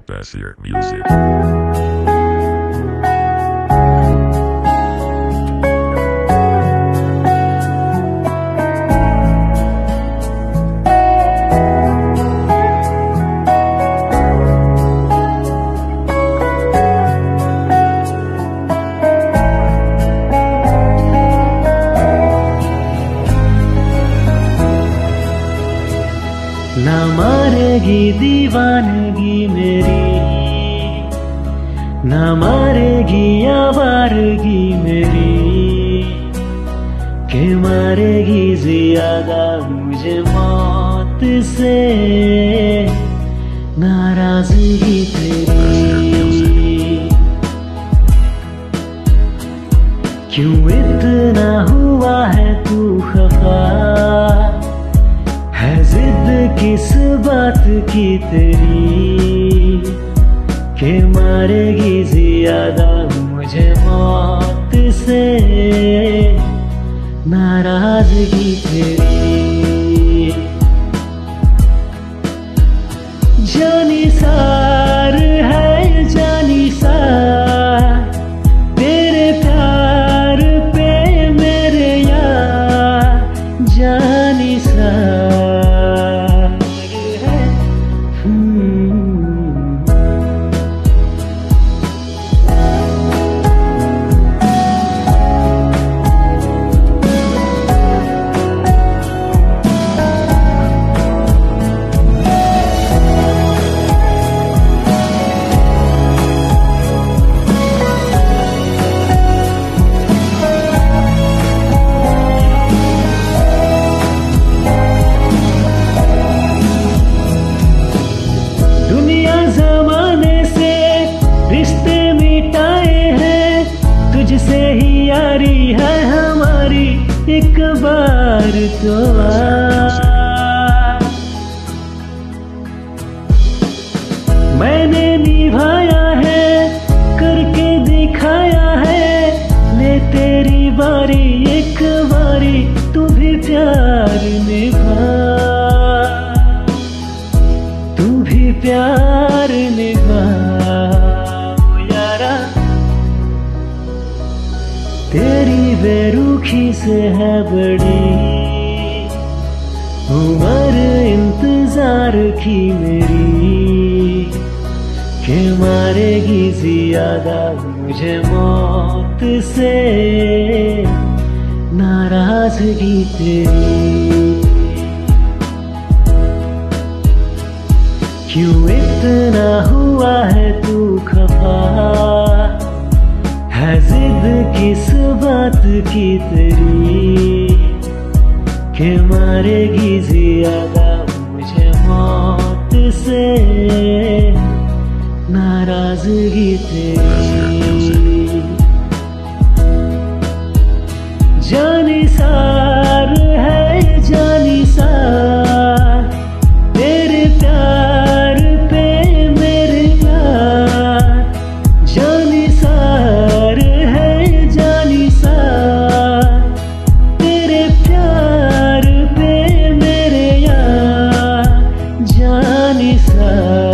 Basir Music. ना मारेगी दीवानगी मेरी, ना मारेगी आवारगी मेरी, के मारेगी ज्यादा मुझे मौत से नाराजगी तेरी। क्यों इतना हुआ है तू खफा, है जिद किस बात की तेरी, के मारेगी ज्यादा मुझे मौत से नाराजगी तेरी। जानी सार है जानी सार, तेरे प्यार पे मेरे यार जानी सार। तुझसे ही यारी है हमारी, एक बार तो मैंने निभाया है करके दिखाया है, ले तेरी बारी एक बारी तू भी प्यार निभा, तू भी प्यार निभा यारा। तेरी बेरुखी से है बड़ी उम्र इंतजार की मेरी, के मारेगी ज्यादा मुझे मौत से नाराजगी तेरी। क्यों इतना हुआ है तू खफा, है जिद किस बात की तेरी, के मारेगी ज्यादा मुझे मौत से नाराजगी तेरी। जानी सार है जानी सार, तेरे प्यार पे मेरे यार जानी सार है जानी सार, तेरे प्यार पे मेरे यार जानी सार।